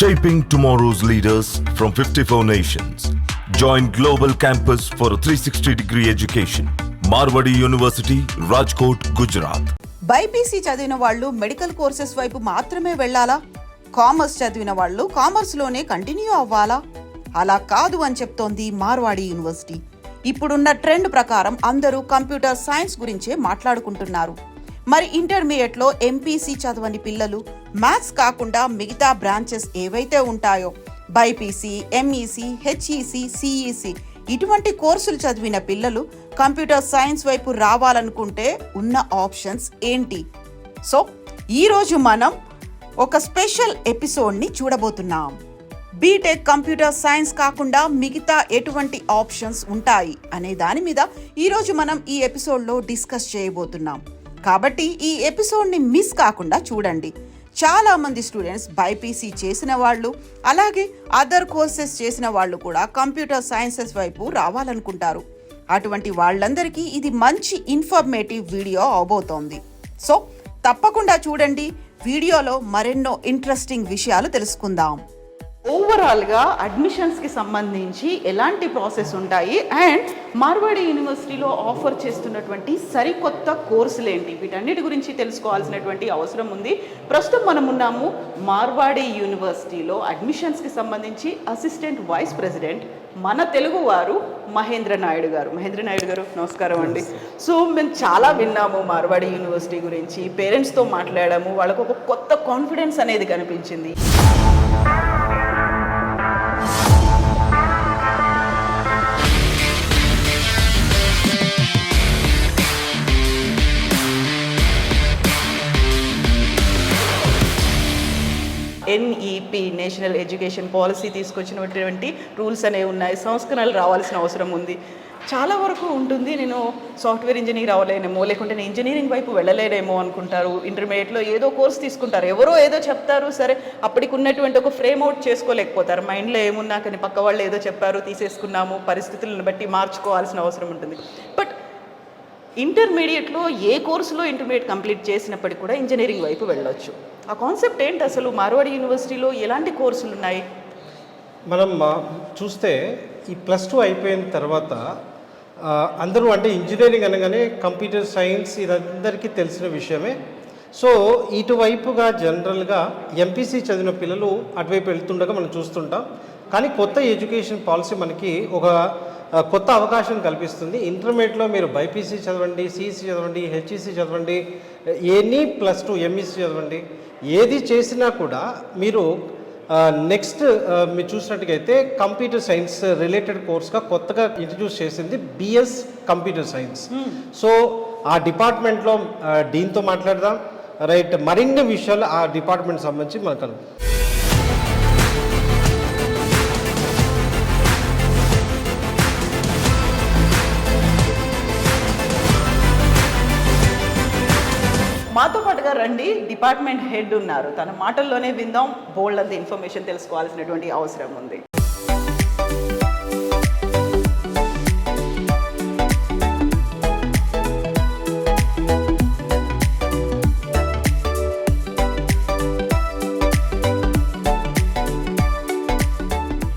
Shaping tomorrow's leaders from 54 nations. Join Global Campus for a 360-degree education. Marwadi University, Rajkot, Gujarat. BiPC చదివిన వాళ్ళు medical courses వైపు మాత్రమే వెళ్ళాలా? Commerce చదివిన వాళ్ళు కామర్స్లోనే కంటిన్యూ అవ్వాలా? అలా కాదు అని చెప్తోంది మార్వాడి యూనివర్సిటీ. ఇప్పుడున్న ట్రెండ్ ప్రకారం అందరూ కంప్యూటర్ సైన్స్ గురించే మాట్లాడుకుంటున్నారు. మరి ఇంటర్మీడియట్లో ఎంపీసీ చదవని పిల్లలు మ్యాథ్స్ కాకుండా మిగతా బ్రాంచెస్ ఏవైతే ఉంటాయో బైపీసీ, ఎంఈసీ, హెచ్ఈసీ, సిఈసీ ఇటువంటి కోర్సులు చదివిన పిల్లలు కంప్యూటర్ సైన్స్ వైపు రావాలనుకుంటే ఉన్న ఆప్షన్స్ ఏంటి? సో ఈరోజు మనం ఒక స్పెషల్ ఎపిసోడ్ని చూడబోతున్నాం. బీటెక్ కంప్యూటర్ సైన్స్ కాకుండా మిగతా ఎటువంటి ఆప్షన్స్ ఉంటాయి అనే దాని మీద ఈరోజు మనం ఈ ఎపిసోడ్లో డిస్కస్ చేయబోతున్నాం. కాబట్టి ఈ ఎపిసోడ్ని మిస్ కాకుండా చూడండి. చాలా మంది స్టూడెంట్స్ బైపీసీ చేసిన వాళ్ళు, అలాగే అదర్ కోర్సెస్ చేసిన వాళ్ళు కూడా కంప్యూటర్ సైన్సెస్ వైపు రావాలనుకుంటారు. అటువంటి వాళ్ళందరికీ ఇది మంచి ఇన్ఫర్మేటివ్ వీడియో అవబోతోంది. సో తప్పకుండా చూడండి. వీడియోలో మరెన్నో ఇంట్రెస్టింగ్ విషయాలు తెలుసుకుందాం. ఓవరాల్గా అడ్మిషన్స్కి సంబంధించి ఎలాంటి ప్రాసెస్ ఉంటాయి అండ్ మార్వాడి యూనివర్సిటీలో ఆఫర్ చేస్తున్నటువంటి సరికొత్త కోర్సులు ఏంటి, వీటన్నిటి గురించి తెలుసుకోవాల్సినటువంటి అవసరం ఉంది. ప్రస్తుతం మనం ఉన్నాము మార్వాడి యూనివర్సిటీలో. అడ్మిషన్స్కి సంబంధించి అసిస్టెంట్ వైస్ ప్రెసిడెంట్ మన తెలుగువారు మహేంద్ర నాయుడు గారు. మహేంద్ర నాయుడు గారు నమస్కారం అండి. సో మేము చాలా విన్నాము మార్వాడి యూనివర్సిటీ గురించి, పేరెంట్స్తో మాట్లాడాము, వాళ్ళకు ఒక కొత్త కాన్ఫిడెన్స్ అనేది కనిపించింది. ఎన్ఈపి నేషనల్ ఎడ్యుకేషన్ పాలసీ తీసుకొచ్చినటువంటి రూల్స్ అనేవి ఉన్నాయి. సంస్కరణలు రావాల్సిన అవసరం ఉంది. చాలా వరకు ఉంటుంది. నేను సాఫ్ట్వేర్ ఇంజనీర్ అవ్వలేనేమో, లేకుంటే నేను ఇంజనీరింగ్ వైపు వెళ్ళలేనేమో అనుకుంటారు. ఇంటర్మీడియట్లో ఏదో కోర్స్ తీసుకుంటారు, ఎవరో ఏదో చెప్తారు, సరే అప్పటికి ఉన్నటువంటి ఒక ఫ్రేమ్ అవుట్ చేసుకోలేకపోతారు. మైండ్లో ఏమున్నా కానీ పక్క వాళ్ళు ఏదో చెప్పారు, తీసేసుకున్నాము, పరిస్థితులను బట్టి మార్చుకోవాల్సిన అవసరం ఉంటుంది. బట్ ఇంటర్మీడియట్లో ఏ కోర్సులో ఇంటర్మీడియట్ కంప్లీట్ చేసినప్పటికీ కూడా ఇంజనీరింగ్ వైపు వెళ్ళొచ్చు. ఆ కాన్సెప్ట్ ఏంటి అసలు? మార్వాడి యూనివర్సిటీలో ఎలాంటి కోర్సులు ఉన్నాయి? మనం చూస్తే ఈ +2 అయిపోయిన తర్వాత అందరూ అంటే ఇంజనీరింగ్ అనగానే కంప్యూటర్ సైన్స్ ఇదందరికీ తెలిసిన విషయమే. సో ఇటువైపుగా జనరల్గా ఎంపీసీ చదివిన పిల్లలు అటువైపు వెళ్తుండగా మనం చూస్తుంటాం. కానీ కొత్త ఎడ్యుకేషన్ పాలసీ మనకి ఒక కొత్త అవకాశం కల్పిస్తుంది. ఇంటర్మీడియట్లో మీరు బైపీసీ చదవండి, సిఈసీ చదవండి, హెచ్ఈసీ చదవండి, ఎనీ +2 ఎంఈసీ చదవండి, ఏది చేసినా కూడా మీరు నెక్స్ట్ మీరు చూసినట్టుగైతే కంప్యూటర్ సైన్స్ రిలేటెడ్ కోర్స్గా కొత్తగా ఇంట్రడ్యూస్ చేసింది బిఎస్ కంప్యూటర్ సైన్స్. సో ఆ డిపార్ట్మెంట్లో డీన్తో మాట్లాడదాం. రైట్, మరిన్ని విషయాలు ఆ డిపార్ట్మెంట్ సంబంధించి మనకు మాతో పాటుగా రండి. డిపార్ట్మెంట్ హెడ్ ఉన్నారు, తన మాటల్లోనే విందాం. బోల్డ్ అంత ఇన్ఫర్మేషన్ తెలుసుకోవాల్సినటువంటి అవసరం ఉంది.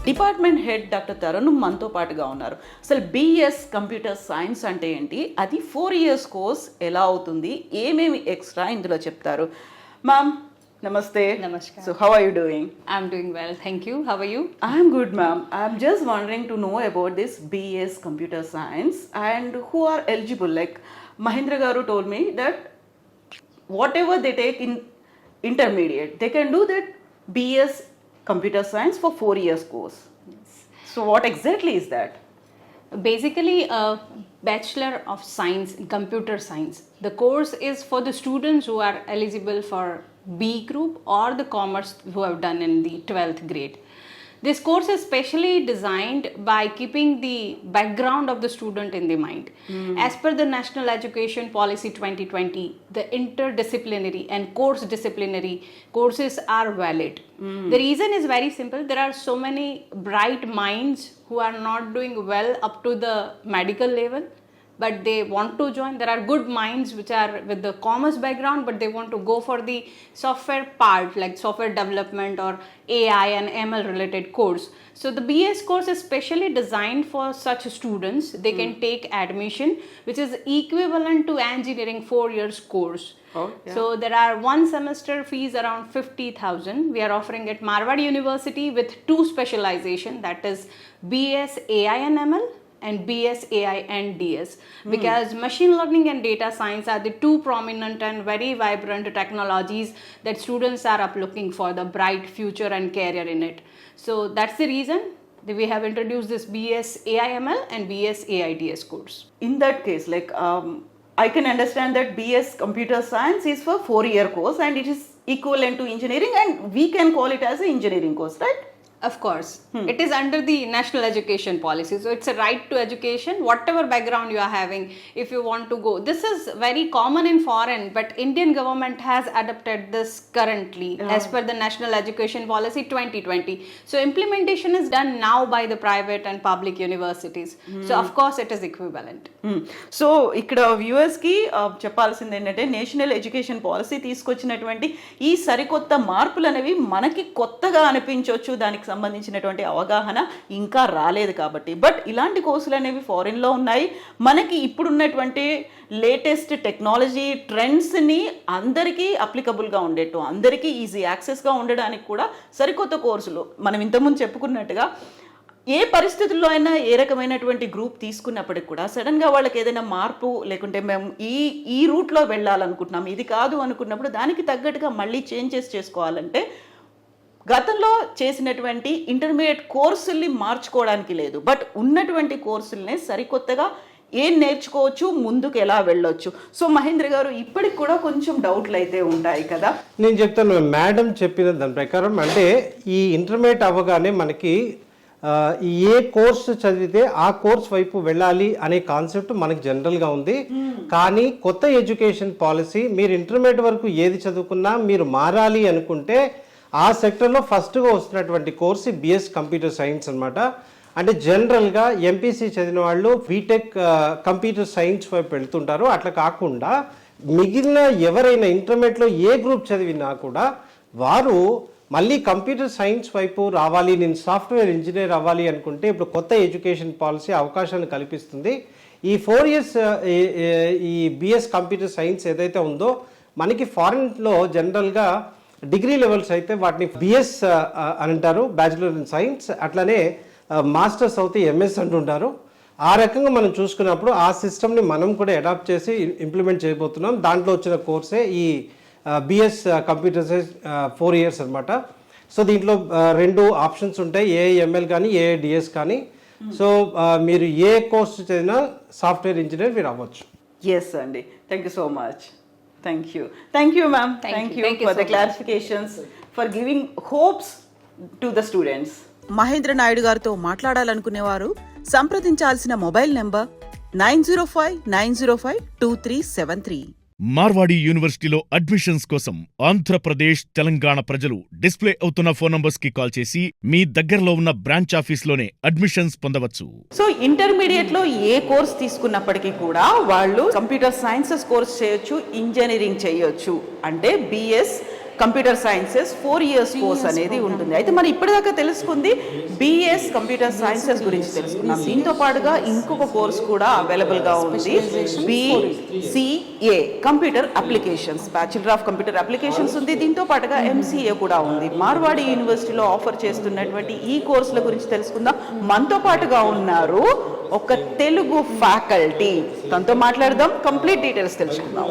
డిపార్ట్మెంట్ హెడ్ డాక్టర్ తరుణ్ మనతో పాటుగా ఉన్నారు. అసలు బిఎస్ కంప్యూటర్ సైన్స్ అంటే ఏంటి, అది 4 years కోర్స్ ఎలా అవుతుంది, ఏమేమి ఎక్స్ట్రా ఇందులో చెప్తారు? మ్యామ్ నమస్తే. Namaskar. So how are you doing? I'm doing well, thank you. How are you? I'm good, ma'am. I'm just wondering to know about this BS computer science and who are eligible. Like Mahendra Garu told me that whatever they take in intermediate, they can do that BS computer science for 4 years course. Yes. So what exactly is that? Basically, a Bachelor of Science in Computer Science. The course is for the students who are eligible for B group or the commerce who have done in the 12th grade. This course is specially designed by keeping the background of the student in the mind. As per the National Education Policy 2020, the interdisciplinary and course disciplinary courses are valid. The reason is very simple. There are so many bright minds who are not doing well up to the medical level. but they want to join. There are good minds which are with the commerce background, but they want to go for the software part, like software development or AI and ML related course. So the BS course is specially designed for such students. They can take admission, which is equivalent to engineering 4 years course. Oh, yeah. So there are one semester fees around 50,000. We are offering at Marwadi University with 2 specialization, that is BS AI and ML and BS AI and DS, because machine learning and data science are the 2 prominent and very vibrant technologies that students are up looking for the bright future and career in it. So that's the reason that we have introduced this BS AI ML and BS AI DS course. In that case, like I can understand that BS Computer Science is for 4-year course and it is equivalent to engineering, and we can call it as an engineering course, right? Of course, it is under the national education policy. So it's a right to education, whatever background you are having, if you want to go. This is very common in foreign, but Indian government has adopted this currently as per the national education policy 2020. So implementation is done now by the private and public universities. So of course it is equivalent. So ఇక్కడ వ్యూవర్స్కి చెప్పాల్సింది ఏంటంటే national education policy తీసుకొచ్చినటువంటి ఈ సరికొత్త మార్పులు అనేవి మనకి కొత్తగా అనిపించవచ్చు, దానికి సంబంధించినటువంటి అవగాహన ఇంకా రాలేదు కాబట్టి. బట్ ఇలాంటి కోర్సులు అనేవి ఫారిన్లో ఉన్నాయి. మనకి ఇప్పుడున్నటువంటి లేటెస్ట్ టెక్నాలజీ ట్రెండ్స్ని అందరికీ అప్లికబుల్గా ఉండేట్టు, అందరికీ ఈజీ యాక్సెస్గా ఉండడానికి కూడా సరికొత్త కోర్సులు మనం ఇంతకుముందు చెప్పుకున్నట్టుగా ఏ పరిస్థితుల్లో అయినా ఏ రకమైనటువంటి గ్రూప్ తీసుకున్నప్పటికి కూడా సడన్గా వాళ్ళకి ఏదైనా మార్పు లేకుంటే మేము ఈ రూట్లో వెళ్ళాలనుకుంటున్నాం, ఇది కాదు అనుకున్నప్పుడు దానికి తగ్గట్టుగా మళ్ళీ చేంజెస్ చేసుకోవాలంటే గతంలో చేసినటువంటి ఇంటర్మీడియట్ కోర్సుల్ని మార్చుకోవడానికి లేదు, బట్ ఉన్నటువంటి కోర్సుల్నే సరికొత్తగా ఏం నేర్చుకోవచ్చు, ముందుకు ఎలా వెళ్ళొచ్చు. సో మహేంద్ర గారు, ఇప్పటికి కూడా కొంచెం డౌట్లు అయితే ఉంటాయి కదా. నేను చెప్తాను మేడం చెప్పిన దాని ప్రకారం, అంటే ఈ ఇంటర్మీడియట్ అవ్వగానే మనకి ఏ కోర్సు చదివితే ఆ కోర్స్ వైపు వెళ్ళాలి అనే కాన్సెప్ట్ మనకి జనరల్గా ఉంది. కానీ కొత్త ఎడ్యుకేషన్ పాలసీ మీరు ఇంటర్మీడియట్ వరకు ఏది చదువుకున్నా మీరు మారాలి అనుకుంటే ఆ సెక్టర్లో ఫస్ట్గా వస్తున్నటువంటి కోర్సు బిఎస్ కంప్యూటర్ సైన్స్ అనమాట. అంటే జనరల్గా ఎంపీసీ చదివిన వాళ్ళు బీటెక్ కంప్యూటర్ సైన్స్ వైపు వెళ్తుంటారు. అట్లా కాకుండా మిగిలిన ఎవరైనా ఇంటర్మీడియట్లో ఏ గ్రూప్ చదివినా కూడా వారు మళ్ళీ కంప్యూటర్ సైన్స్ వైపు రావాలి, నేను సాఫ్ట్వేర్ ఇంజనీర్ అవ్వాలి అనుకుంటే ఇప్పుడు కొత్త ఎడ్యుకేషన్ పాలసీ అవకాశాన్ని కల్పిస్తుంది. ఈ 4 years ఈ బిఎస్ కంప్యూటర్ సైన్స్ ఏదైతే ఉందో మనకి ఫారిన్లో జనరల్గా డిగ్రీ లెవెల్స్ అయితే వాటిని బిఎస్ అని అంటారు, బ్యాచిలర్ ఇన్ సైన్స్. అట్లనే మాస్టర్స్ అయితే ఎంఎస్ అంటుంటారు. ఆ రకంగా మనం చూసుకున్నప్పుడు ఆ సిస్టమ్ని మనం కూడా అడాప్ట్ చేసి ఇంప్లిమెంట్ చేయబోతున్నాం. దాంట్లో వచ్చిన కోర్సే ఈ బిఎస్ కంప్యూటర్ సైన్స్ 4 years అనమాట. సో దీంట్లో 2 ఆప్షన్స్ ఉంటాయి, ఏఐఎంఎల్ కానీ ఏఐడిఎస్ కానీ. సో మీరు ఏ కోర్సు చదివినా సాఫ్ట్వేర్ ఇంజనీర్ మీరు అవ్వచ్చు. ఎస్ అండి, thank you so much. Thank you ma'am, thank you for the clarifications, for giving hopes to the students. Mahendra Naidu గారితో మాట్లాడాలనుకునేవారు సంప్రదించాల్సిన మొబైల్ నెంబర్ 9059052373. మార్వాడి యూనివర్సిటీలో అడ్మిషన్స్ కోసం ఆంధ్రప్రదేశ్, తెలంగాణ ప్రజలు డిస్ప్లే అవుతున్న ఫోన్ నంబర్స్ కి కాల్ చేసి మీ దగ్గరలో ఉన్న బ్రాంచ్ ఆఫీస్లోనే అడ్మిషన్స్ పొందవచ్చు. సో ఇంటర్మీడియట్ లో ఏ కోర్స్ తీసుకున్నప్పటికీ కూడా వాళ్ళు కంప్యూటర్ సైన్సెస్ కోర్స్ చేయొచ్చు, ఇంజనీరింగ్ చేయొచ్చు. అంటే BS computer sciences 4 years course అనేది ఉంటుంది. అయితే మరి ఇప్పటిదాకా తెలుసుకుంది బిఎస్ కంప్యూటర్ సైన్సెస్ గురించి తెలుసుకున్నాం. దీంతో పాటుగా ఇంకొక కోర్స్ కూడా అవైలబుల్గా ఉంది, BCA computer applications, bachelor of computer applications ఉంది. దీంతో పాటుగా ఎంసీఏ కూడా ఉంది. మార్వాడి యూనివర్సిటీలో ఆఫర్ చేస్తున్నటువంటి ఈ కోర్సుల గురించి తెలుసుకుందాం. మనతో పాటుగా ఉన్నారు ఒక తెలుగు ఫ్యాకల్టీ, తనతో మాట్లాడదాం, కంప్లీట్ డీటెయిల్స్ తెలుసుకుందాం.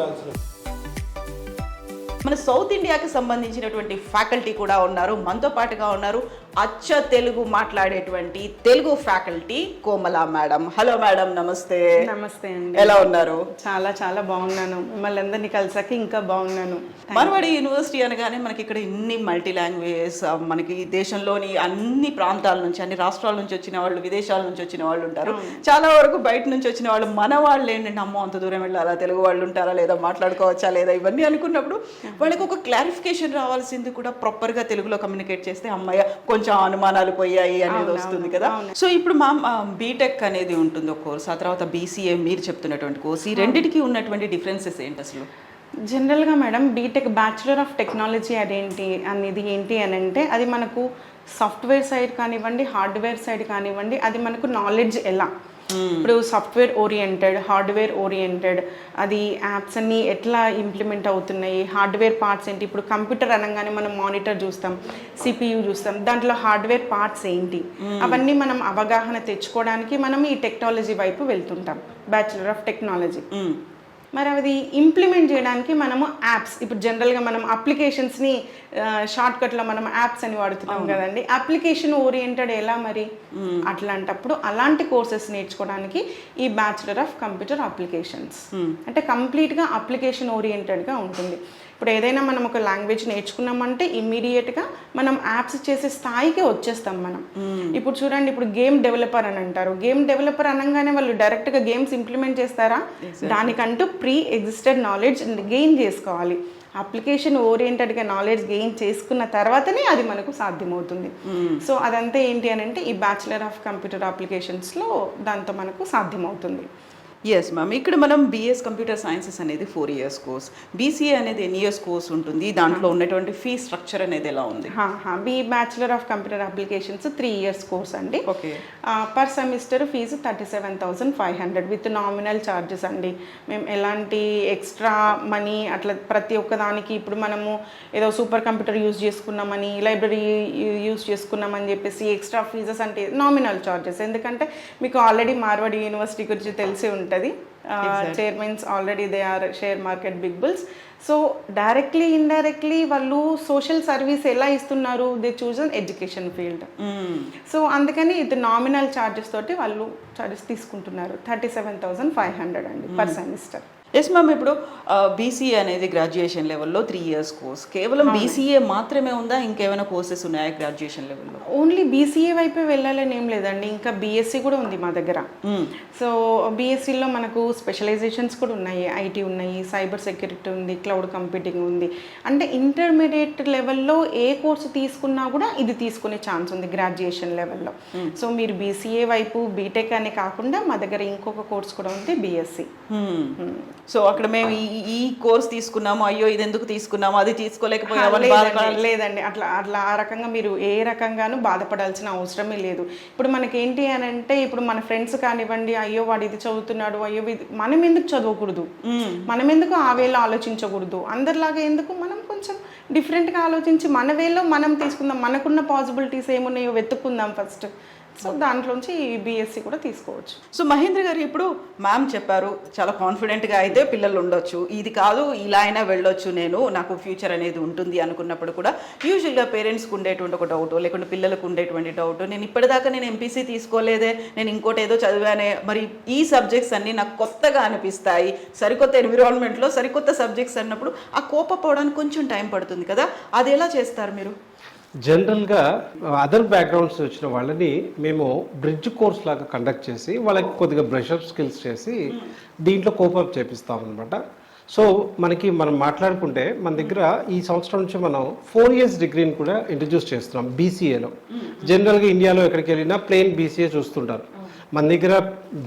మన సౌత్ ఇండియాకి సంబంధించినటువంటి ఫ్యాకల్టీ కూడా ఉన్నారు, మనతో పాటుగా ఉన్నారు అచ్చ తెలుగు మాట్లాడేటువంటి తెలుగు ఫ్యాకల్టీ కోమల మేడం. హలో మేడం, నమస్తే. నమస్తే అండి, ఎలా ఉన్నారు? చాలా చాలా బాగున్నాను, మిమ్మల్ని అందరినీ కలిసాక ఇంకా బాగున్నాను. మార్వాడి యూనివర్సిటీ అనగానే మనకి ఇక్కడ ఇన్ని మల్టీ లాంగ్వేజెస్, మనకి దేశంలోని అన్ని ప్రాంతాల నుంచి, అన్ని రాష్ట్రాల నుంచి వచ్చిన వాళ్ళు, విదేశాల నుంచి వచ్చిన వాళ్ళు ఉంటారు. చాలా వరకు బయట నుంచి వచ్చిన వాళ్ళు, మన వాళ్ళు ఏంటంటే అమ్మో అంత దూరం వెళ్ళాలా, తెలుగు వాళ్ళు ఉంటారా లేదా, మాట్లాడుకోవచ్చా లేదా, ఇవన్నీ అనుకున్నప్పుడు వాళ్ళకి ఒక క్లారిఫికేషన్ రావాల్సింది కూడా ప్రాపర్గా తెలుగులో కమ్యూనికేట్ చేస్తే అమ్మాయి కొంచెం అనుమానాలు పోయాయి అనేది వస్తుంది కదా. సో ఇప్పుడు మా బీటెక్ అనేది ఉంటుంది ఒక కోర్స్, ఆ తర్వాత బీసీఏ మీరు చెప్తున్నటువంటి కోర్స్, ఈ రెండింటికి ఉన్నటువంటి డిఫరెన్సెస్ ఏంటి అసలు? జనరల్గా madam B Tech bachelor of technology అదేంటి అనేది ఏంటి అని అంటే అది మనకు సాఫ్ట్వేర్ సైడ్ కానివ్వండి, హార్డ్వేర్ సైడ్ కానివ్వండి, అది మనకు నాలెడ్జ్ ఎలా ఇప్పుడు సాఫ్ట్వేర్ ఓరియంటెడ్, హార్డ్వేర్ ఓరియంటెడ్, అది యాప్స్ అన్ని ఎట్లా ఇంప్లిమెంట్ అవుతున్నాయి, హార్డ్వేర్ పార్ట్స్ ఏంటి. ఇప్పుడు కంప్యూటర్ అనగానే మనం మానిటర్ చూస్తాం, సిపియు చూస్తాం, దాంట్లో హార్డ్వేర్ పార్ట్స్ ఏంటి, అవన్నీ మనం అవగాహన తెచ్చుకోవడానికి మనం ఈ టెక్నాలజీ వైపు వెళ్తుంటాం, బ్యాచులర్ ఆఫ్ టెక్నాలజీ. మరి అది ఇంప్లిమెంట్ చేయడానికి మనము యాప్స్, ఇప్పుడు జనరల్గా మనం అప్లికేషన్స్ని షార్ట్కట్లో మనం యాప్స్ అని వాడుతున్నాం కదండి, అప్లికేషన్ ఓరియంటెడ్ ఎలా మరి అట్లాంటప్పుడు అలాంటి కోర్సెస్ నేర్చుకోవడానికి ఈ బ్యాచులర్ ఆఫ్ కంప్యూటర్ అప్లికేషన్స్ అంటే కంప్లీట్గా అప్లికేషన్ ఓరియంటెడ్గా ఉంటుంది. ఇప్పుడు ఏదైనా మనం ఒక లాంగ్వేజ్ నేర్చుకున్నామంటే ఇమ్మీడియట్గా మనం యాప్స్ చేసే స్థాయికి వచ్చేస్తాం మనం. ఇప్పుడు చూడండి, ఇప్పుడు గేమ్ డెవలపర్ అని అంటారు, గేమ్ డెవలపర్ అనగానే వాళ్ళు డైరెక్ట్గా గేమ్స్ ఇంప్లిమెంట్ చేస్తారా? దానికంటూ ప్రీ ఎగ్జిస్టెడ్ నాలెడ్జ్ గెయిన్ చేసుకోవాలి. అప్లికేషన్ ఓరియంటెడ్గా నాలెడ్జ్ గెయిన్ చేసుకున్న తర్వాతనే అది మనకు సాధ్యమవుతుంది. సో అదంతా ఏంటి అని అంటే ఈ బ్యాచులర్ ఆఫ్ కంప్యూటర్ అప్లికేషన్స్లో దాంతో మనకు సాధ్యమవుతుంది. ఎస్ మ్యామ్, ఇక్కడ మనం బిఎస్ కంప్యూటర్ సైన్సెస్ అనేది 4 years కోర్స్, బీసీఏ అనేది ఎన్ని ఇయర్స్ కోర్స్ ఉంటుంది, దాంట్లో ఉన్నటువంటి ఫీ స్ట్రక్చర్ అనేది ఎలా ఉంది? B bachelor of computer applications 3 years course అండి. Okay. Per semester fees 37,500 with nominal charges అండి. మేము ఎలాంటి ఎక్స్ట్రా మనీ అట్లా ప్రతి ఒక్క దానికి, ఇప్పుడు మనము ఏదో సూపర్ కంప్యూటర్ యూజ్ చేసుకున్నామని, లైబ్రరీ యూజ్ చేసుకున్నామని చెప్పేసి ఎక్స్ట్రా ఫీజెస్ అంటే నామినల్ ఛార్జెస్. ఎందుకంటే మీకు ఆల్రెడీ మార్వాడి యూనివర్సిటీ గురించి తెలిసి ఉంటుంది, chairmans already they are share market big bulls. So directly indirectly వాళ్ళు సోషల్ సర్వీస్ ఎలా ఇస్తున్నారు, they choose on education field. So అందుకని ఇది నామినల్ ఛార్జెస్ తోటి వాళ్ళు ఛార్జెస్ తీసుకుంటున్నారు. 37,500 అండి పర్ సెమిస్టర్. ఎస్ మ్యామ్, ఇప్పుడు బీసీఏ అనేది గ్రాడ్యుయేషన్ లెవెల్లో 3 years కోర్స్, కేవలం బీసీఏ మాత్రమే ఉందా, ఇంకేమైనా కోర్సెస్ ఉన్నాయా గ్రాడ్యుయేషన్ లెవెల్లో? ఓన్లీ బీసీఏ వైపే వెళ్ళాలని ఏం లేదండి, ఇంకా బీఎస్సీ కూడా ఉంది మా దగ్గర. సో బీఎస్సీలో మనకు స్పెషలైజేషన్స్ కూడా ఉన్నాయి, ఐటీ ఉన్నాయి, సైబర్ సెక్యూరిటీ ఉంది, క్లౌడ్ కంప్యూటింగ్ ఉంది. అంటే ఇంటర్మీడియట్ లెవెల్లో ఏ కోర్సు తీసుకున్నా కూడా ఇది తీసుకునే ఛాన్స్ ఉంది గ్రాడ్యుయేషన్ లెవెల్లో. సో మీరు బీసీఏ వైపు బీటెక్ అని కాకుండా మా దగ్గర ఇంకొక కోర్స్ కూడా ఉంది, బీఎస్సీ. సో అక్కడ మేము ఈ కోర్స్ తీసుకున్నాము, అయ్యో ఇది ఎందుకు తీసుకున్నాము, అది తీసుకోలేకపోయాము లేదండి. అట్లా ఆ రకంగా మీరు ఏ రకంగానూ బాధపడాల్సిన అవసరమే లేదు. ఇప్పుడు మనకేంటి అని అంటే, ఇప్పుడు మన ఫ్రెండ్స్ కానివ్వండి, అయ్యో వాడు ఇది చదువుతున్నాడు, అయ్యో మనం ఎందుకు చదవకూడదు, మనం ఎందుకు ఆ వేలో ఆలోచించకూడదు, అందరిలాగా ఎందుకు మనం కొంచెం డిఫరెంట్గా ఆలోచించి మన వేలో మనం తీసుకుందాం, మనకున్న పాసిబిలిటీస్ ఏమున్నాయో వెతుక్కుందాం ఫస్ట్. సో దాంట్లోంచి బీఎస్సీ కూడా తీసుకోవచ్చు. సో మహేంద్ర గారు, ఇప్పుడు మ్యామ్ చెప్పారు చాలా కాన్ఫిడెంట్గా అయితే పిల్లలు ఉండొచ్చు, ఇది కాదు ఇలా అయినా వెళ్ళొచ్చు, నేను నాకు ఫ్యూచర్ అనేది ఉంటుంది అనుకున్నప్పుడు కూడా యూజువల్గా పేరెంట్స్కి ఉండేటువంటి ఒక డౌట్, లేకుంటే పిల్లలకు ఉండేటువంటి డౌట్, నేను ఇప్పటిదాకా నేను ఎంపీసీ తీసుకోలేదే, నేను ఇంకోటి ఏదో చదివానే, మరి ఈ సబ్జెక్ట్స్ అన్నీ నాకు కొత్తగా అనిపిస్తాయి, సరికొత్త ఎన్విరాన్మెంట్లో సరికొత్త సబ్జెక్ట్స్ అన్నప్పుడు ఆ కోపపోవడానికి కొంచెం టైం పడుతుంది కదా, అది ఎలా చేస్తారు మీరు? జనరల్గా అదర్ బ్యాక్గ్రౌండ్స్ వచ్చిన వాళ్ళని మేము బ్రిడ్జ్ కోర్స్ లాగా కండక్ట్ చేసి వాళ్ళకి కొద్దిగా బ్రషప్ స్కిల్స్ చేసి దీంట్లో కోపప్ చేపిస్తాం అనమాట. సో మనం మాట్లాడుకుంటే మన దగ్గర ఈ సంవత్సరం నుంచి మనం 4 years డిగ్రీని కూడా ఇంట్రడ్యూస్ చేస్తున్నాం బీసీఏలో. జనరల్గా ఇండియాలో ఎక్కడికి వెళ్ళినా ప్లెయిన్ బీసీఏ చూస్తుంటారు. మన దగ్గర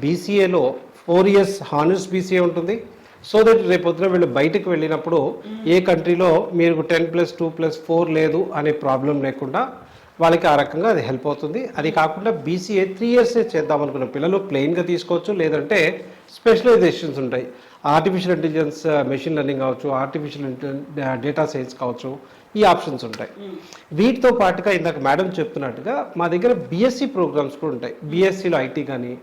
బీసీఏలో 4 years హానర్స్ బీసీఏ ఉంటుంది. సో దట్ రేపొద్దున వీళ్ళు బయటకు వెళ్ళినప్పుడు ఏ కంట్రీలో మీరు 10+2+4 లేదు అనే ప్రాబ్లం లేకుండా వాళ్ళకి ఆ రకంగా అది హెల్ప్ అవుతుంది. అది కాకుండా బీసీఏ 3 years చేద్దాం అనుకున్న పిల్లలు ప్లెయిన్గా తీసుకోవచ్చు, లేదంటే స్పెషలైజేషన్స్ ఉంటాయి. ఆర్టిఫిషియల్ ఇంటెలిజెన్స్, మెషిన్ లెర్నింగ్ కావచ్చు, ఆర్టిఫిషియల్ డేటా సైన్స్ కావచ్చు, ఈ ఆప్షన్స్ ఉంటాయి. వీటితో పాటుగా ఇందాక మేడం చెప్తున్నట్టుగా మా దగ్గర బీఎస్సీ ప్రోగ్రామ్స్ కూడా ఉంటాయి. బీఎస్సీలో ఐటీ కానీ,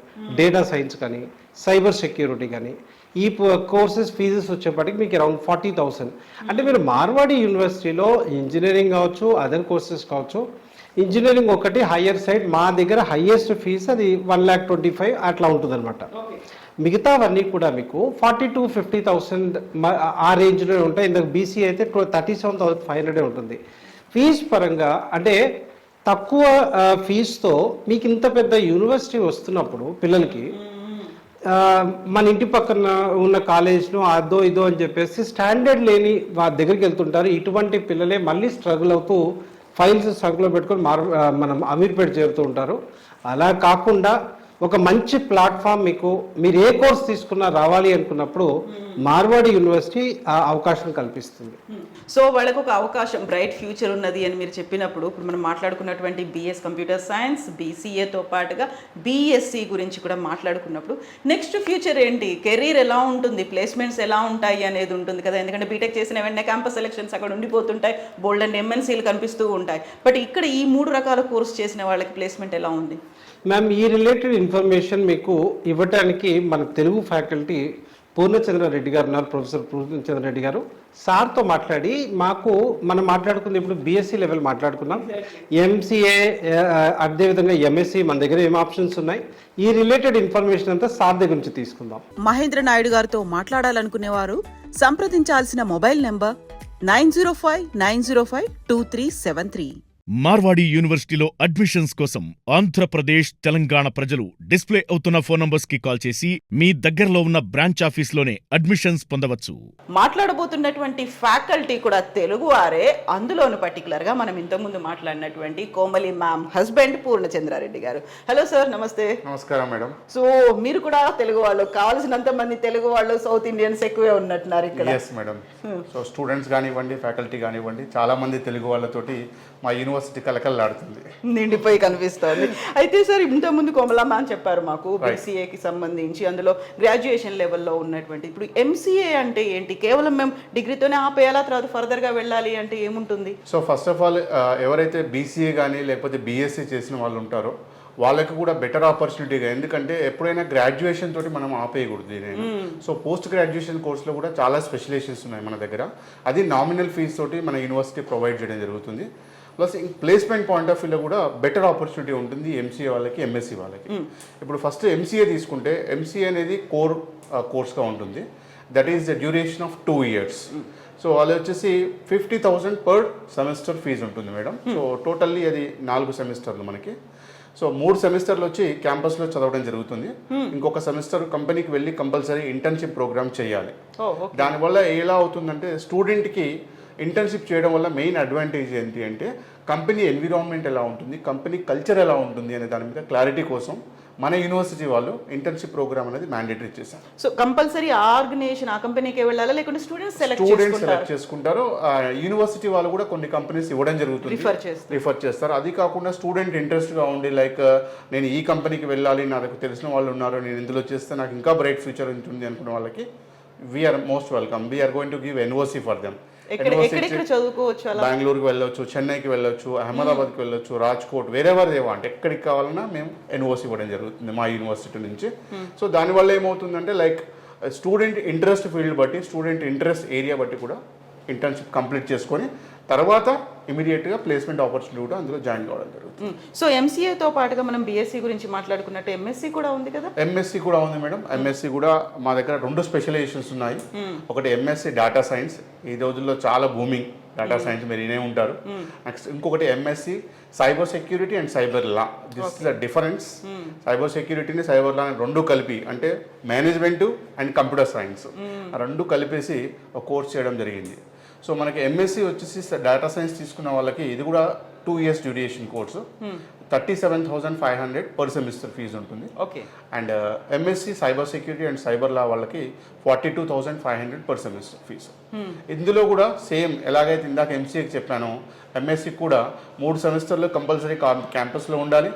డేటా సైన్స్ కానీ, సైబర్ సెక్యూరిటీ కానీ, ఈ కోర్సెస్ ఫీజెస్ వచ్చేప్పటికి మీకు అరౌండ్ 40,000. అంటే మీరు మార్వాడి యూనివర్సిటీలో ఇంజనీరింగ్ కావచ్చు, అదర్ కోర్సెస్ కావచ్చు, ఇంజనీరింగ్ ఒకటి హయ్యర్ సైడ్ మా దగ్గర హయ్యెస్ట్ ఫీజు అది 1,25,000 అట్లా ఉంటుంది అనమాట. మిగతావన్నీ కూడా మీకు 40,000 to 50,000 ఆ రేంజ్లో ఉంటాయి. ఇందుకు బీసీ అయితే 37,500 ఉంటుంది. ఫీజు పరంగా అంటే తక్కువ ఫీజుతో మీకు ఇంత పెద్ద యూనివర్సిటీ వస్తున్నప్పుడు పిల్లలకి మన ఇంటి పక్కన ఉన్న కాలేజ్ను అదో ఇదో అని చెప్పేసి స్టాండర్డ్ లేని వారి దగ్గరికి వెళ్తుంటారు. ఇటువంటి పిల్లలే మళ్ళీ స్ట్రగుల్ అవుతూ ఫైల్స్ సంఖ్యలో పెట్టుకొని మనం అమీర్పేట చేరుతూ ఉంటారు. అలా కాకుండా ఒక మంచి ప్లాట్ఫామ్ మీరు ఏ కోర్స్ తీసుకున్నా రావాలి అనుకున్నప్పుడు మార్వాడి యూనివర్సిటీ ఆ అవకాశం కల్పిస్తుంది. సో వాళ్ళకు ఒక అవకాశం, బ్రైట్ ఫ్యూచర్ ఉన్నది అని మీరు చెప్పినప్పుడు, ఇప్పుడు మనం మాట్లాడుకున్నటువంటి బిఎస్ కంప్యూటర్ సైన్స్, బీసీఏతో పాటుగా బీఎస్సీ గురించి కూడా మాట్లాడుకున్నప్పుడు నెక్స్ట్ ఫ్యూచర్ ఏంటి, కెరీర్ ఎలా ఉంటుంది, ప్లేస్మెంట్స్ ఎలా ఉంటాయి అనేది ఉంటుంది కదా. ఎందుకంటే బీటెక్ చేసిన వెంటనే క్యాంపస్ సెలక్షన్స్ అక్కడ ఉండిపోతుంటాయి, బోల్డ్ అండ్ ఎంఎన్సీలు కనిపిస్తూ ఉంటాయి. బట్ ఇక్కడ ఈ 3 రకాల కోర్స్ చేసిన వాళ్ళకి ప్లేస్మెంట్ ఎలా ఉంది? మ్యామ్, ఈ రిలేటెడ్ ఇన్ఫర్మేషన్ మీకు ఇవ్వడానికి మన తెలుగు ఫ్యాకల్టీ పూర్ణచంద్ర రెడ్డి గారు ఉన్నారు, ప్రొఫెసర్ పూర్ణచంద్ర రెడ్డి గారు. సార్తో మాట్లాడి మనం మాట్లాడుకుంది ఇప్పుడు బీఎస్సీ లెవెల్ మాట్లాడుకున్నాం, ఎంసీఏ అదేవిధంగా ఎంఎస్సీ మన దగ్గర ఏం ఆప్షన్స్ ఉన్నాయి, ఈ రిలేటెడ్ ఇన్ఫర్మేషన్ అంతా సార్ దగ్గర నుంచి తీసుకుందాం. మహేంద్ర నాయుడు గారితో మాట్లాడాలనుకునేవారు సంప్రదించాల్సిన మొబైల్ నెంబర్ 9059052373. మార్వాడి యూనివర్సిటీలో అడ్మిషన్స్ కోసం ఆంధ్రప్రదేశ్, తెలంగాణ ప్రజలు డిస్ప్లే అవుతున్న ఫోన్ నంబర్స్ కి కాల్ చేసి మీ దగ్గరలో ఉన్న బ్రాంచ్ ఆఫీస్లోనే అడ్మిషన్స్ పొందవచ్చు. మాట్లాడబోతున్నటువంటి ఫ్యాకల్టీ కూడా తెలుగు వారే, అందులోను పర్టికులర్గా మనం ఇంతకుముందు మాట్లాడినటువంటి కోమలి మ్యామ్ హస్బెండ్ పూర్ణచంద్రారెడ్డి గారు. హలో సార్, నమస్తే. నమస్కారం మేడం. సో మీరు కూడా తెలుగు వాళ్ళు, కావాల్సినంత మంది తెలుగు వాళ్ళు, సౌత్ ఇండియన్స్ ఎక్కువే ఉన్నట్టున్నారు ఇక్కడ. Yes madam. సో స్టూడెంట్స్ కానివ్వండి, ఫ్యాకల్టీ కానివ్వండి, చాలా మంది తెలుగు వాళ్ళతోటి మా యూనివర్సిటీ కలకలలాడుతుంది, నిండిపోయి కనిపిస్తోంది. అయితే సార్, ఇంతకుముందు కోమలమ్మ అని చెప్పారు మాకు బీసీఏకి సంబంధించి, అందులో గ్రాడ్యుయేషన్ లెవెల్లో ఉన్నటువంటి. ఇప్పుడు ఎంసీఏ అంటే ఏంటి? కేవలం మేము డిగ్రీతోనే ఆపేయాలా, తర్వాత ఫర్దర్గా వెళ్ళాలి అంటే ఏముంటుంది? సో ఫస్ట్ ఆఫ్ ఆల్ ఎవరైతే బీసీఏ కానీ లేకపోతే బీఎస్సీ చేసిన వాళ్ళు ఉంటారో వాళ్ళకి కూడా బెటర్ ఆపర్చునిటీగా, ఎందుకంటే ఎప్పుడైనా గ్రాడ్యుయేషన్ తోటి మనం ఆపేయకూడదు. సో పోస్ట్ గ్రాడ్యుయేషన్ కోర్సులో కూడా చాలా స్పెషలైజేషన్స్ ఉన్నాయి మన దగ్గర. అది నామినల్ ఫీజు తోటి మన యూనివర్సిటీ ప్రొవైడ్ చేయడం జరుగుతుంది. ప్లస్ ప్లేస్మెంట్ పాయింట్ ఆఫ్ వ్యూలో కూడా బెటర్ ఆపర్చునిటీ ఉంటుంది ఎంసీఏ వాళ్ళకి, ఎంఎస్సీ వాళ్ళకి. ఇప్పుడు ఫస్ట్ ఎంసీఏ తీసుకుంటే, ఎంసీఏ అనేది కోర్స్గా ఉంటుంది. That is the duration of 2 years. So వాళ్ళు వచ్చేసి 50,000 పర్ సెమిస్టర్ ఫీజు ఉంటుంది మేడం. సో టోటల్లీ అది 4 సెమిస్టర్లు మనకి. సో 3 సెమిస్టర్లు వచ్చి క్యాంపస్లో చదవడం జరుగుతుంది. ఇంకొక సెమిస్టర్ కంపెనీకి వెళ్ళి కంపల్సరీ ఇంటర్న్షిప్ ప్రోగ్రామ్ చేయాలి. దానివల్ల ఎలా అవుతుందంటే, స్టూడెంట్కి ఇంటర్న్షిప్ చేయడం వల్ల మెయిన్ అడ్వాంటేజ్ ఏంటి అంటే, కంపెనీ ఎన్విరాన్మెంట్ ఎలా ఉంటుంది, కంపెనీ కల్చర్ ఎలా ఉంటుంది అనే దాని మీద క్లారిటీ కోసం మన యూనివర్సిటీ వాళ్ళు ఇంటర్న్షిప్ ప్రోగ్రామ్ అనేది మ్యాండేటరీ చేశారు. సో కంపల్సరీ ఆ ఆర్గనైజేషన్ ఆ కంపెనీకి వెళ్ళాలా, లేకుంటే స్టూడెంట్స్ సెలెక్ట్ చేసుకుంటారు. యూనివర్సిటీ వాళ్ళు కూడా కొన్ని కంపెనీస్ ఇవ్వడం జరుగుతుంది, రిఫర్ చేస్తారు. అది కాకుండా స్టూడెంట్ ఇంట్రెస్ట్గా ఉండి, లైక్ నేను ఈ కంపెనీకి వెళ్ళాలి, నాకు తెలిసిన వాళ్ళు ఉన్నారు, నేను ఇందులో చేస్తే నాకు ఇంకా బ్రైట్ ఫ్యూచర్ ఉంటుంది అనుకున్న వాళ్ళకి we're most welcome. We're going to give NOC for them. చదువుకోవచ్చు, బెంగళూరుకి వెళ్ళొచ్చు, చెన్నైకి వెళ్ళొచ్చు, అహ్మదాబాద్కి వెళ్ళొచ్చు, రాజ్కోట్, వేరెవర్ అంటే ఎక్కడికి కావాలన్నా మేము ఎన్ఓసి ఇవ్వడం జరుగుతుంది మా యూనివర్సిటీ నుంచి. సో దానివల్ల ఏమవుతుందంటే, లైక్ స్టూడెంట్ ఇంట్రెస్ట్ ఫీల్డ్ బట్టి, స్టూడెంట్ ఇంట్రెస్ట్ ఏరియా బట్టి కూడా ఇంటర్న్షిప్ కంప్లీట్ చేసుకొని తర్వాత ఇమీడియట్గా ప్లేస్మెంట్ ఆపర్చునిటీ కూడా అందులో జాయిన్ కావడం జరుగుతుంది. సో ఎంసీఏతో పాటుగా మనం బీఎస్సీ గురించి మాట్లాడుకున్నట్టు ఎంఎస్సీ కూడా ఉంది కదా? ఎంఎస్సీ కూడా ఉంది మేడం. ఎంఎస్సీ కూడా మా దగ్గర 2 స్పెషలైజేషన్స్ ఉన్నాయి. ఒకటి ఎంఎస్సీ డేటా సైన్స్, ఈ రోజుల్లో చాలా బూమింగ్ డేటా సైన్స్, మీరు వినే ఉంటారు. నెక్స్ట్ ఇంకొకటి MSc cyber security and cyber law. This is the difference. Cyber సెక్యూరిటీని సైబర్ లా 2 కలిపి, అంటే మేనేజ్మెంట్ అండ్ కంప్యూటర్ సైన్స్ 2 కలిపేసి ఒక కోర్స్ చేయడం జరిగింది. సో మనకి ఎంఎస్సీ వచ్చేసి డేటా సైన్స్ తీసుకున్న వాళ్ళకి ఇది కూడా 2 years duration course, 37,500 per semester fee ఉంటుంది. Okay. And MSc cyber security and cyber law వాళ్ళకి 42,500 పర్ సెమిస్టర్ ఫీజు. ఇందులో కూడా సేమ్ ఎలాగైతే ఇందాక ఎంసీఏకి చెప్పానో, ఎంఎస్సి కూడా 3 సెమిస్టర్లు కంపల్సరీ క్యాంపస్లో ఉండాలి,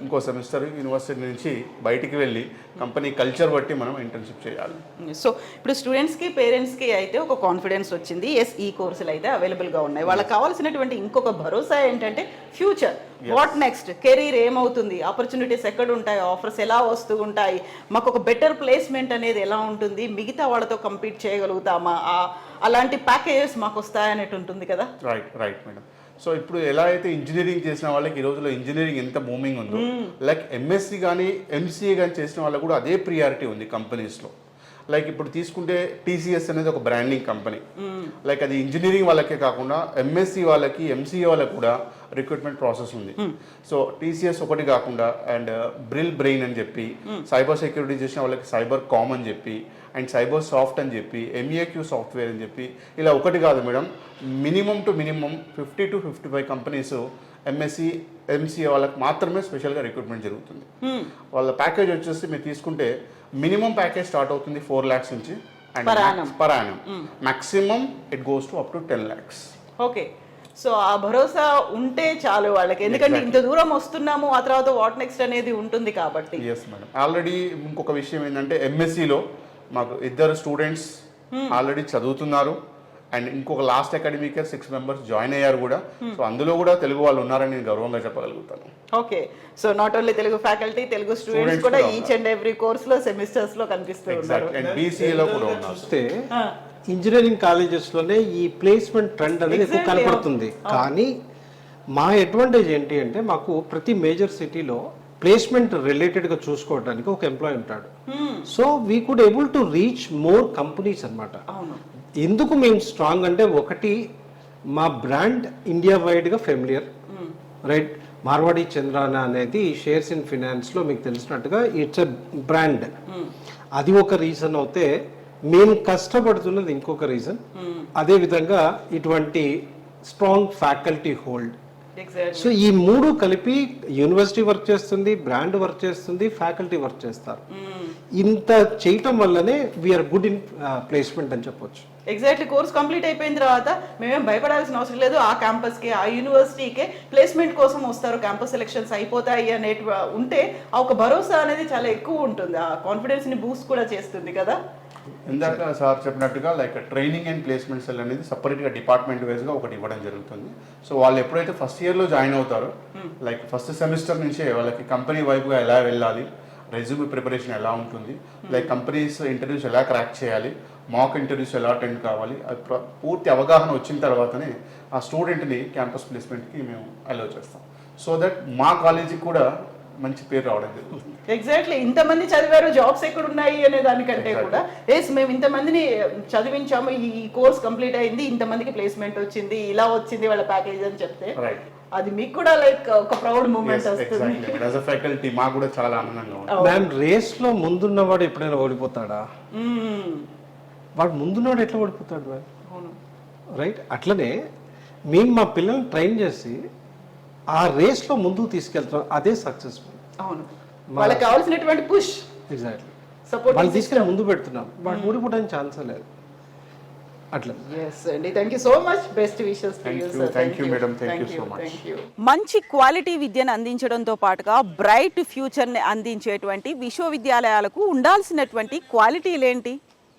ఇంకో సెమిస్టర్ యూనివర్సిటీ నుంచి బయటికి వెళ్ళి కంపెనీ కల్చర్ బట్టి మనం ఇంటర్న్షిప్ చేయాలి. సో ఇప్పుడు స్టూడెంట్స్కి, పేరెంట్స్కి అయితే ఒక కాన్ఫిడెన్స్ వచ్చింది, ఎస్ ఈ కోర్సులు అయితే అవైలబుల్గా ఉన్నాయి. వాళ్ళకి కావాల్సినటువంటి ఇంకొక భరోసా ఏంటంటే ఫ్యూచర్, వాట్ నెక్స్ట్, కెరీర్ ఏమవుతుంది, ఆపర్చునిటీస్ ఎక్కడ ఉంటాయి, ఆఫర్స్ ఎలా వస్తూ ఉంటాయి, మాకు ఒక బెటర్ ప్లేస్మెంట్ అనేది ఎలా ఉంటుంది, మిగతా వాళ్ళతో కంపీట్ చేయగలుగుతామా, అలాంటి ప్యాకేజెస్ మాకు వస్తాయనేది ఉంటుంది కదా. Right madam. సో ఇప్పుడు ఎలా అయితే ఇంజనీరింగ్ చేసిన వాళ్ళకి ఈ రోజుల్లో ఇంజనీరింగ్ ఎంత బూమింగ్ ఉందో, లైక్ ఎంఎస్సి కానీ ఎంసీఏ కానీ చేసిన వాళ్ళకి కూడా అదే ప్రియారిటీ ఉంది కంపెనీస్లో. లైక్ ఇప్పుడు తీసుకుంటే టీసీఎస్ అనేది ఒక బ్రాండింగ్ కంపెనీ. లైక్ అది ఇంజనీరింగ్ వాళ్ళకే కాకుండా ఎంఎస్సి వాళ్ళకి, ఎంసీఏ వాళ్ళకి కూడా రిక్రూట్మెంట్ ప్రాసెస్ ఉంది. సో టీసీఎస్ ఒకటి కాకుండా అండ్ బ్రిల్ బ్రెయిన్ అని చెప్పి, సైబర్ సెక్యూరిటీ చేసిన వాళ్ళకి సైబర్ కామ్ అని చెప్పి, అండ్ సైబర్ సాఫ్ట్ అని చెప్పి, ఎంఏక్యూ సాఫ్ట్వేర్ అని చెప్పి, ఇలా ఒకటి కాదు madam, minimum to minimum 50 to 55 companies MSc, MCA వాళ్ళకి మాత్రమే స్పెషల్గా రిక్రూట్మెంట్ జరుగుతుంది. వాళ్ళ ప్యాకేజ్ వచ్చేసి మీరు తీసుకుంటే మినిమం ప్యాకేజ్ స్టార్ట్ అవుతుంది 4 lakhs నుంచి and per annum. Maximum it goes to up to 10 lakhs. Okay, so ఆ భరోసా ఉంటే చాలు వాళ్ళకి, ఎందుకంటే ఇంత దూరం వస్తున్నాము, ఆ తర్వాత వాట్ నెక్స్ట్ అనేది ఉంటుంది కాబట్టి. Yes madam. ఆల్రెడీ ఇంకొక విషయం ఏంటంటే ఎంఎస్సిలో మాకు 2 స్టూడెంట్స్ ఆల్రెడీ చదువుతున్నారు అండ్ ఇంకొక last academic year 6 members join అయ్యారు కూడా. సో అందులో కూడా తెలుగు వాళ్ళు ఉన్నారని నేను గర్వంగా చెప్పగలుగుతాను. Okay, so not only Telugu faculty, Telugu students కూడా ఈచ్ అండ్ ఎవ్రీ కోర్స్ లో సెమిస్టర్స్ లో కనిపిస్తూ ఉన్నారు. అండ్ బీసీఏలో కూడా ఉన్నారు. చూస్తే ఇంజనీరింగ్ కాలేజెస్లోనే ఈ ప్లేస్మెంట్ ట్రెండ్ అనేది ఎక్కువ కనపడుతుంది. కానీ మా అడ్వాంటేజ్ ఏంటి అంటే మాకు ప్రతి మేజర్ సిటీలో ప్లేస్మెంట్ రిలేటెడ్గా చూసుకోవడానికి ఒక ఎంప్లాయ్ ఉంటాడు. So we could able to reach more companies అనమాట. ఎందుకు మేము స్ట్రాంగ్ అంటే, ఒకటి మా బ్రాండ్ ఇండియా వైడ్గా ఫెమిలియర్, రైట్? మార్వాడి చంద్రాన అనేది షేర్స్ ఇన్ ఫినాన్స్లో మీకు తెలిసినట్టుగా ఇట్స్ ఎ బ్రాండ్. అది ఒక రీజన్ అయితే, మేము కష్టపడుతున్నది ఇంకొక రీజన్. అదేవిధంగా ఇటువంటి స్ట్రాంగ్ ఫ్యాకల్టీ హోల్డ్. సో ఈ 3 కలిపి యూనివర్సిటీ వర్క్ చేస్తుంది, బ్రాండ్ వర్క్ చేస్తుంది, ఫ్యాకల్టీ వర్క్ చేస్తారు. ఇంత చేయటం వల్లనే వీఆర్ గుడ్ ఇన్ ప్లేస్మెంట్ అని చెప్పొచ్చు. ఎగ్జాక్ట్లీ, కోర్స్ కంప్లీట్ అయిపోయిన తర్వాత మేమేం భయపడాల్సిన అవసరం లేదు. ఆ క్యాంపస్కి, ఆ యూనివర్సిటీకే ప్లేస్మెంట్ కోసం వస్తారు, క్యాంపస్ సెలెక్షన్స్ అయిపోతాయి అనే ఉంటే ఆ ఒక భరోసా అనేది చాలా ఎక్కువ ఉంటుంది. ఆ కాన్ఫిడెన్స్ని బూస్ట్ కూడా చేస్తుంది కదా. ఇందాక సార్ చెప్పినట్టుగా like training and placement cell అనేది సపరేట్గా డిపార్ట్మెంట్ వైజ్గా ఒకటి ఇవ్వడం జరుగుతుంది. సో వాళ్ళు ఎప్పుడైతే ఫస్ట్ ఇయర్లో జాయిన్ అవుతారో, లైక్ ఫస్ట్ సెమిస్టర్ నుంచే వాళ్ళకి కంపెనీ వైపుగా ఎలా వెళ్ళాలి, రెజ్యూమ్ ప్రిపరేషన్ ఎలా ఉంటుంది, లైక్ కంపెనీస్ ఇంటర్వ్యూస్ ఎలా క్రాక్ చేయాలి, మాక్ ఇంటర్వ్యూస్ ఎలా అటెండ్ కావాలి, అది పూర్తి అవగాహన వచ్చిన తర్వాతనే ఆ స్టూడెంట్ని క్యాంపస్ ప్లేస్మెంట్కి మేము అలౌ చేస్తాం. సో దట్ మా కాలేజీకి కూడా మంచి పేరు రావడం జరుగుతుంది. ఎగ్జాక్ట్లీ, ఇంతమంది చదివారు, జాబ్స్ ఎక్కడ ఉన్నాయి అనే దానికంటే కూడా ఎస్ మేము ఇంతమందిని చదివించాము, ఈ కోర్స్ కంప్లీట్ అయింది, ఇంతమందికి ప్లేస్మెంట్ వచ్చింది, ఇలా వచ్చింది వాళ్ళ ప్యాకేజ్ అని చెప్తే అది మీకు కూడా లైక్ ఒక ప్రౌడ్ మూమెంట్ వస్తుంది. యాజ్ ఎ ఫ్యాకల్టీ మాకు కూడా చాలా ఆనందంగా ఉంది. మ్యామ్, రేస్ లో ముందున్నవాడు ఎప్పుడైనా ఓడిపోతాడా? వాడు ముందున్నవాడు ఎట్లా ఓడిపోతాడు మ్యామ్? రైట్. అట్లనే మేము మా పిల్లల్ని ట్రైన్ చేసి ఆ రేస్ లో ముందుకు తీసుకెళ్తాం, అదే సక్సెస్ఫుల్. అవును, వాళ్ళకి కావాల్సినటువంటి పుష్, ఎగ్జాక్ట్లీ, సపోర్ట్ వాళ్ళు తీసుకెళ్ళి ముందు పెడుతున్నాం, వాడు ఓడిపోవడానికి ఛాన్సే లేదు. అట్లా. ఎస్ అండి, thank you so much. Best wishes to you sir. Thank you madam, thank you so much. మంచి క్వాలిటీ విద్యను అందించడంతో పాటుగా బ్రైట్ ఫ్యూచర్ని అందించేటువంటి విశ్వవిద్యాలయాలకు ఉండాల్సినటువంటి క్వాలిటీలు ఏంటి?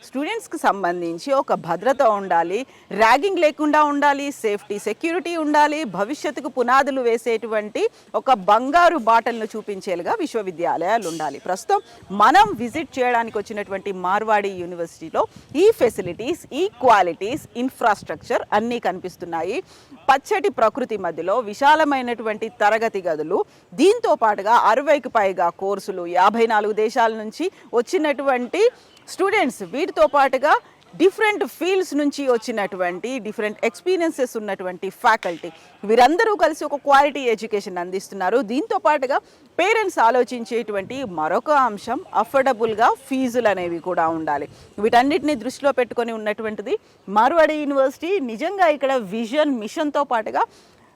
స్టూడెంట్స్కి సంబంధించి ఒక భద్రత ఉండాలి, ర్యాగింగ్ లేకుండా ఉండాలి, సేఫ్టీ సెక్యూరిటీ ఉండాలి, భవిష్యత్తుకు పునాదులు వేసేటువంటి ఒక బంగారు బాటలను చూపించేలుగా విశ్వవిద్యాలయాలు ఉండాలి. ప్రస్తుతం మనం విజిట్ చేయడానికి వచ్చినటువంటి మార్వాడి యూనివర్సిటీలో ఈ ఫెసిలిటీస్, ఈ క్వాలిటీస్, ఇన్ఫ్రాస్ట్రక్చర్ అన్నీ కనిపిస్తున్నాయి. పచ్చటి ప్రకృతి మధ్యలో విశాలమైనటువంటి తరగతి గదులు, దీంతో పాటుగా 60కి పైగా కోర్సులు, 54 దేశాల నుంచి వచ్చినటువంటి స్టూడెంట్స్, వీటితో పాటుగా డిఫరెంట్ ఫీల్డ్స్ నుంచి వచ్చినటువంటి డిఫరెంట్ ఎక్స్పీరియన్సెస్ ఉన్నటువంటి ఫ్యాకల్టీ, వీరందరూ కలిసి ఒక క్వాలిటీ ఎడ్యుకేషన్ అందిస్తున్నారు. దీంతో పాటుగా పేరెంట్స్ ఆలోచించేటువంటి మరొక అంశం అఫోర్డబుల్గా ఫీజులు అనేవి కూడా ఉండాలి. వీటన్నిటిని దృష్టిలో పెట్టుకొని ఉన్నటువంటిది మార్వాడి యూనివర్సిటీ. నిజంగా ఇక్కడ విజన్, మిషన్తో పాటుగా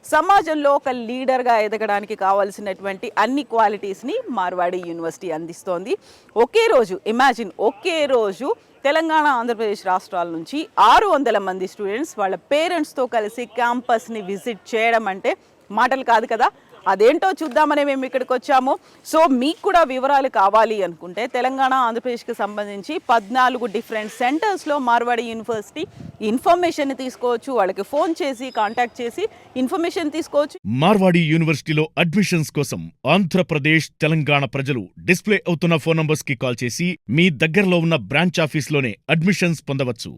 సమాజంలో ఒక లీడర్గా ఎదగడానికి కావాల్సినటువంటి అన్ని క్వాలిటీస్ని మార్వాడి యూనివర్సిటీ అందిస్తోంది. ఒకే రోజు ఇమాజిన్, ఒకే రోజు తెలంగాణ, ఆంధ్రప్రదేశ్ రాష్ట్రాల నుంచి 600 మంది స్టూడెంట్స్ వాళ్ళ పేరెంట్స్తో కలిసి క్యాంపస్ని విజిట్ చేయడం అంటే మాటలు కాదు కదా. అదేంటో చూద్దామని మేము ఇక్కడికి వచ్చాము. సో మీకు కూడా వివరాలు కావాలి అనుకుంటే తెలంగాణ, ఆంధ్రప్రదేశ్కి సంబంధించి 14 డిఫరెంట్ సెంటర్స్లో మార్వాడి యూనివర్సిటీ ఇన్ఫర్మేషన్ తీసుకోవచ్చు. వాళ్ళకి ఫోన్ చేసి కాంటాక్ట్ చేసి ఇన్ఫర్మేషన్ తీసుకోవచ్చు. మార్వాడి యూనివర్సిటీలో అడ్మిషన్స్ కోసం ఆంధ్రప్రదేశ్, తెలంగాణ ప్రజలు డిస్ప్లే అవుతున్న ఫోన్ నంబర్స్ కి కాల్ చేసి మీ దగ్గరలో ఉన్న బ్రాంచ్ ఆఫీస్లోనే అడ్మిషన్స్ పొందవచ్చు.